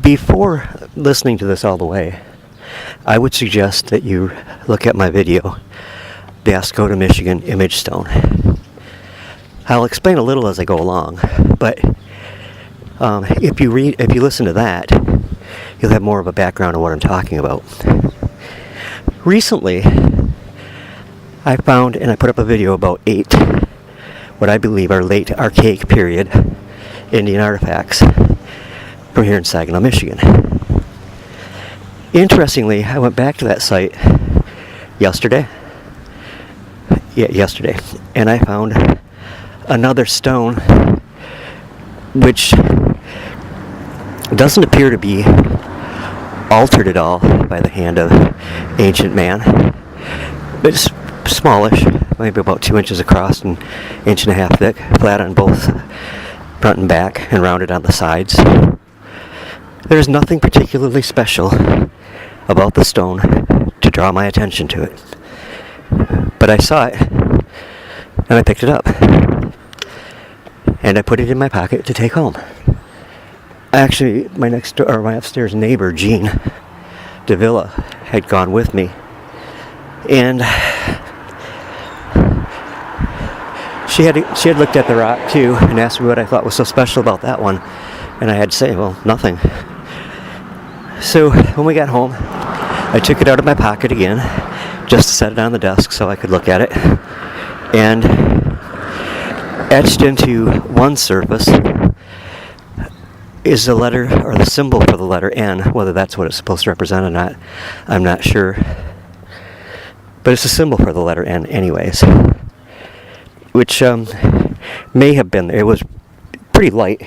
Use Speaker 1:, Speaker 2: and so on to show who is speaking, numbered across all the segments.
Speaker 1: Before listening to this all the way, I would suggest that you look at my video, the Ascota, Michigan image stone. I'll explain a little as I go along, but if you listen to that, you'll have more of a background of what I'm talking about. Recently, I found, and I put up a video about 8, what I believe are late archaic period Indian artifacts from here in Saginaw, Michigan. Interestingly, I went back to that site yesterday, and I found another stone which doesn't appear to be altered at all by the hand of ancient man. It's smallish, maybe about 2 inches across and 1.5 inches thick, flat on both front and back, and rounded on the sides. There's nothing particularly special about the stone to draw my attention to it. But I saw it, and I picked it up, and I put it in my pocket to take home. Actually, my upstairs neighbor, Jean DeVilla, had gone with me, and she had looked at the rock too and asked me what I thought was so special about that one, and I had to say, well, nothing. So when we got home, I took it out of my pocket again, just to set it on the desk so I could look at it, and etched into one surface is the letter, or the symbol for the letter N. Whether that's what it's supposed to represent or not, I'm not sure. But it's a symbol for the letter N anyways, which may have been there. It was pretty light,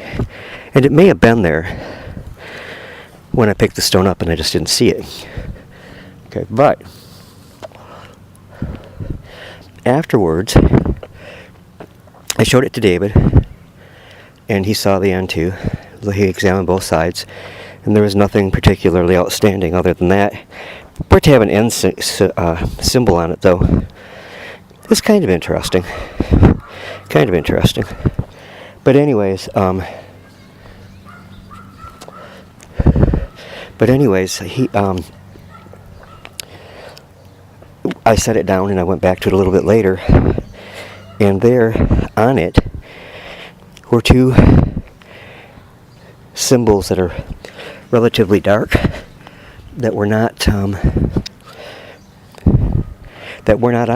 Speaker 1: and it may have been there when I picked the stone up and I just didn't see it. Okay, but afterwards, I showed it to David, and he saw the N too. He examined both sides, and there was nothing particularly outstanding other than that. For it to have an N symbol on it, though, it's kind of interesting. But anyways, I set it down and I went back to it a little bit later, and there on it were 2 symbols that are relatively dark that were not on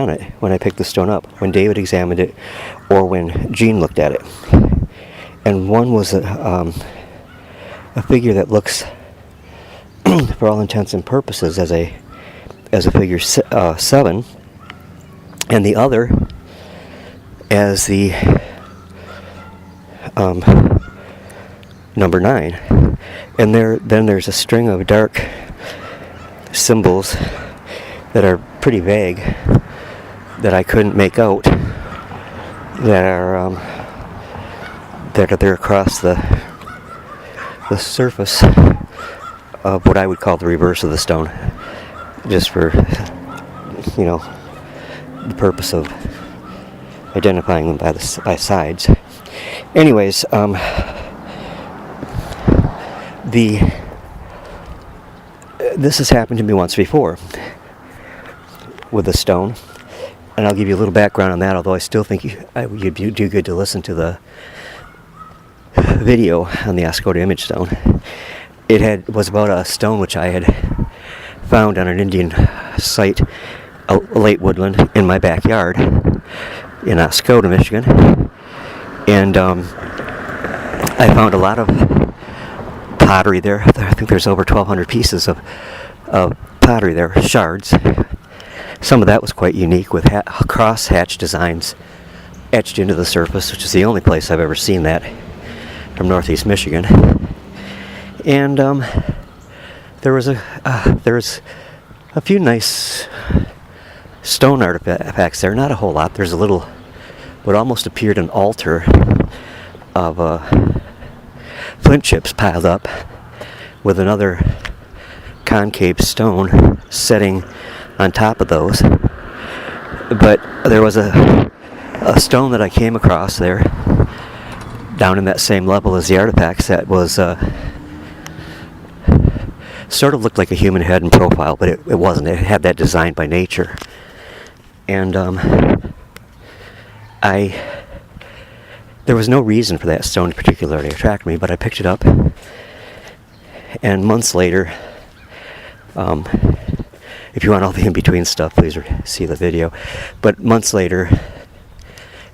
Speaker 1: it when I picked the stone up, when David examined it, or when Jean looked at it. And one was a figure that looks, for all intents and purposes, as a figure 7, and the other as the number 9. And then there's a string of dark symbols that are pretty vague, that I couldn't make out, that are there across the surface of what I would call the reverse of the stone, just for the purpose of identifying them by sides. Anyways, this has happened to me once before with a stone, and I'll give you a little background on that, although I still think you'd do good to listen to the video on the Ascota image stone. It was about a stone which I had found on an Indian site, a late woodland in my backyard in Ascota, Michigan, and I found a lot of pottery there. I think there's over 1,200 pieces of pottery there, shards. Some of that was quite unique, with cross-hatch designs etched into the surface, which is the only place I've ever seen that from northeast Michigan. And there was a few nice stone artifacts there. Not a whole lot. There's a little, what almost appeared an altar of flint chips piled up, with another concave stone setting on top of those. But there was a stone that I came across there, down in that same level as the artifacts, that was sort of looked like a human head in profile, but it wasn't. It had that design by nature. And there was no reason for that stone to particularly attract me, but I picked it up. And months later, if you want all the in-between stuff, please see the video. But months later,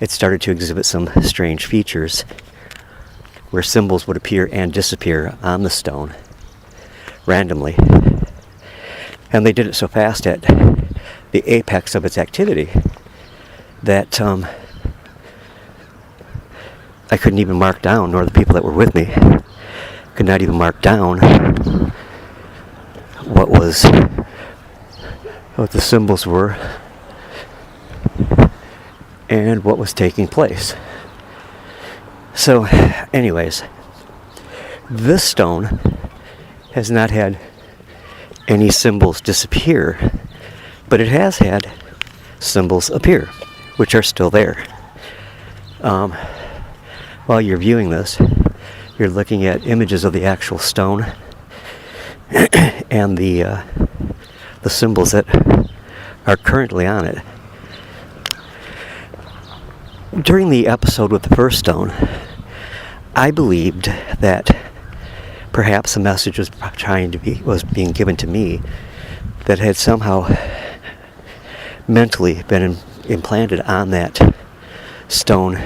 Speaker 1: it started to exhibit some strange features where symbols would appear and disappear on the stone randomly. And they did it so fast at the apex of its activity that I couldn't even mark down, nor the people that were with me could not even mark down what the symbols were and what was taking place. So, anyways, this stone has not had any symbols disappear, but it has had symbols appear, which are still there. While you're viewing this, you're looking at images of the actual stone and the symbols that are currently on it. During the episode with the first stone, I believed that perhaps a message was being given to me that had somehow mentally been implanted on that stone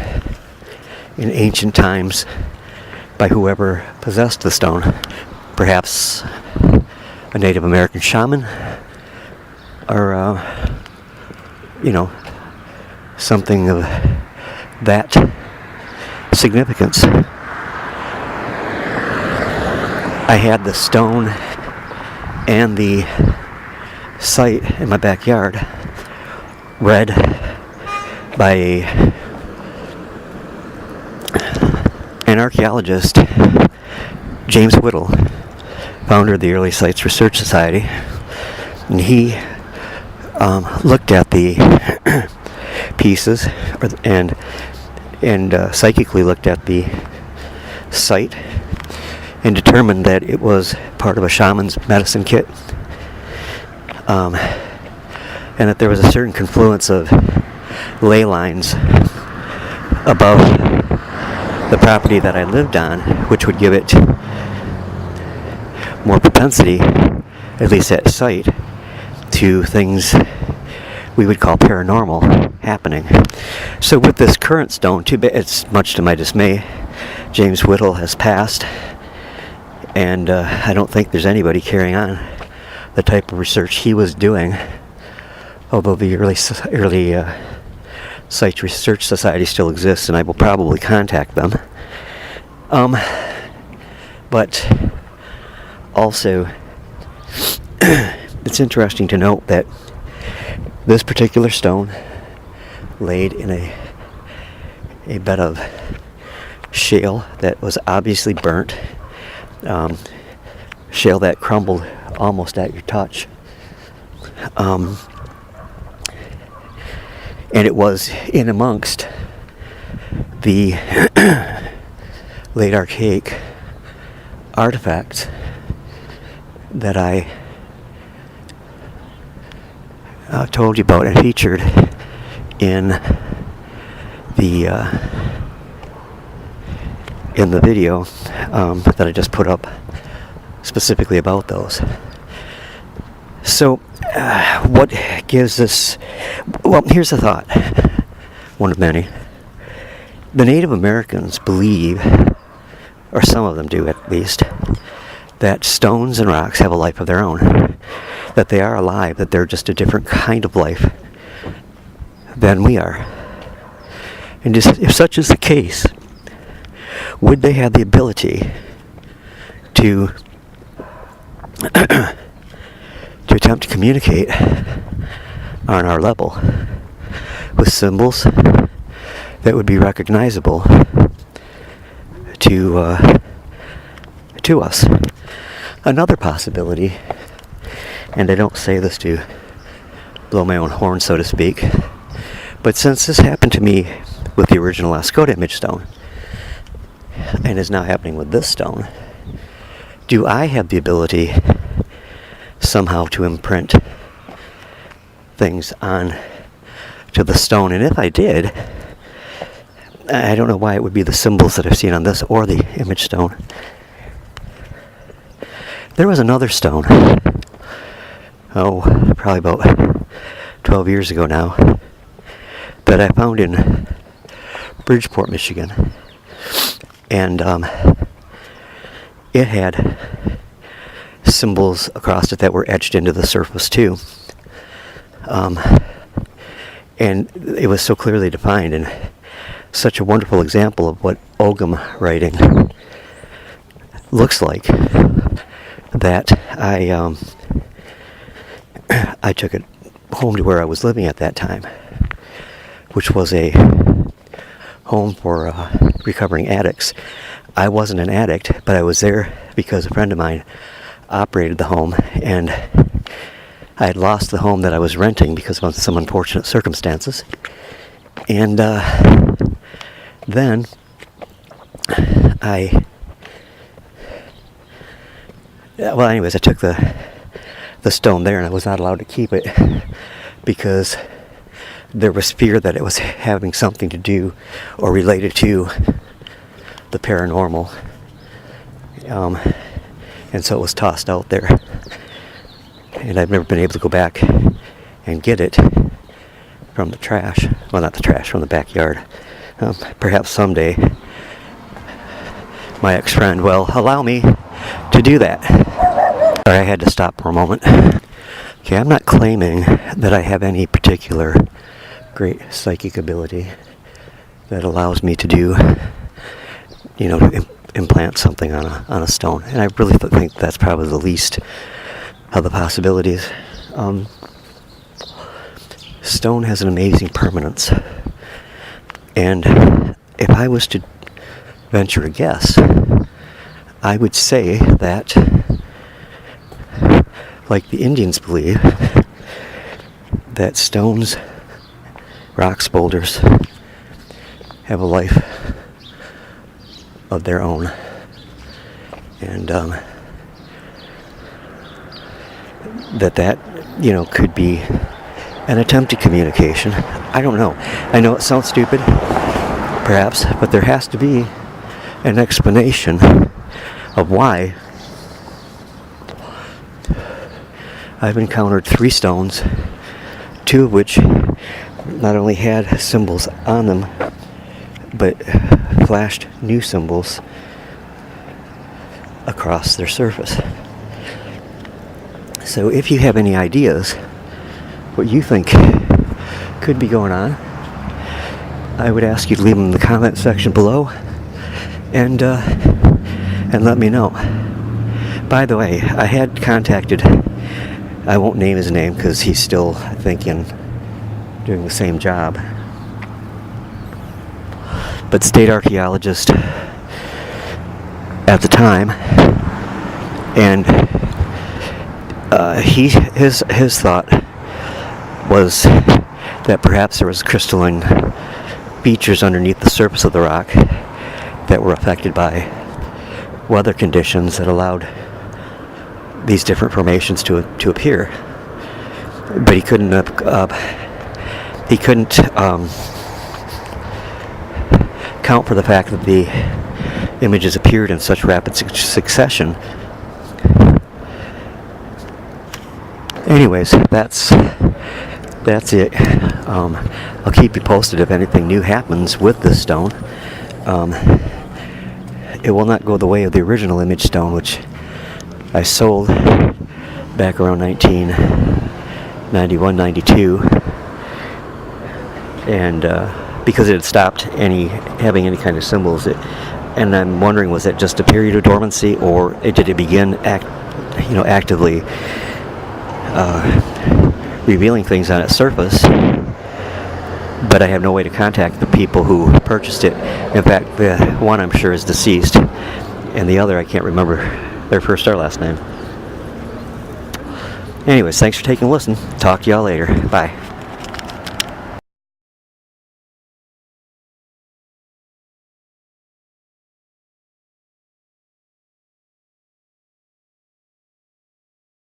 Speaker 1: in ancient times by whoever possessed the stone. Perhaps a Native American shaman, or something of that significance. I had the stone and the site in my backyard read by an archaeologist, James Whittle, founder of the Early Sites Research Society, and he looked at the pieces and psychically looked at the site and determined that it was part of a shaman's medicine kit, and that there was a certain confluence of ley lines above the property that I lived on, which would give it more propensity, at least at sight, to things we would call paranormal happening. So with this current stone, it's much to my dismay, James Whittle has passed, and I don't think there's anybody carrying on the type of research he was doing, although the early Site Research Society still exists, and I will probably contact them. But also, it's interesting to note that this particular stone laid in a bed of shale that was obviously burnt, shale that crumbled almost at your touch, and it was in amongst the late archaic artifacts that I told you about and featured in the video that I just put up specifically about those. So what gives us... Well, here's the thought, one of many. The Native Americans believe, or some of them do at least, that stones and rocks have a life of their own, that they are alive, that they're just a different kind of life than we are. And if such is the case, would they have the ability to attempt to communicate on our level with symbols that would be recognizable to us? Another possibility, and I don't say this to blow my own horn, so to speak, but since this happened to me with the original Lascaux image stone, and is now happening with this stone, do I have the ability somehow to imprint things on to the stone. And if I did, I don't know why it would be the symbols that I've seen on this or the image stone. There was another stone, probably about 12 years ago now, that I found in Bridgeport, Michigan. And it had symbols across it that were etched into the surface too. And it was so clearly defined, and such a wonderful example of what Ogham writing looks like, that I took it home to where I was living at that time, which was a home for recovering addicts. I wasn't an addict, but I was there because a friend of mine operated the home, and I had lost the home that I was renting because of some unfortunate circumstances. And then I took the stone there, and I was not allowed to keep it because there was fear that it was having something to do or related to the paranormal. And so it was tossed out there. And I've never been able to go back and get it from the trash. Well, not the trash, from the backyard. Perhaps someday my ex-friend will allow me to do that. I had to stop for a moment. Okay, I'm not claiming that I have any particular great psychic ability that allows me to do, to implant something on a stone. And I really think that's probably the least of the possibilities. Stone has an amazing permanence. And if I was to venture a guess, I would say that, like the Indians believe, that stones, rocks, boulders have a life of their own. And that could be an attempted communication. I don't know. I know it sounds stupid, perhaps, but there has to be an explanation of why I've encountered 3 stones, 2 of which not only had symbols on them, but flashed new symbols across their surface. So if you have any ideas what you think could be going on, I would ask you to leave them in the comment section below and let me know. By the way, I had contacted, I won't name his name because he's still, I think, doing the same job, but state archaeologist at the time, and his thought was that perhaps there was crystalline features underneath the surface of the rock that were affected by weather conditions that allowed these different formations to appear. But he couldn't count for the fact that the images appeared in such rapid succession. Anyways, that's it. I'll keep you posted if anything new happens with this stone. It will not go the way of the original image stone, which I sold back around 1991-92, and because it had stopped having any kind of symbols. And I'm wondering, was that just a period of dormancy, or did it begin actively revealing things on its surface? But I have no way to contact the people who purchased it. In fact, the one I'm sure is deceased, and the other I can't remember their first or last name. Anyways, thanks for taking a listen. Talk to y'all later. Bye.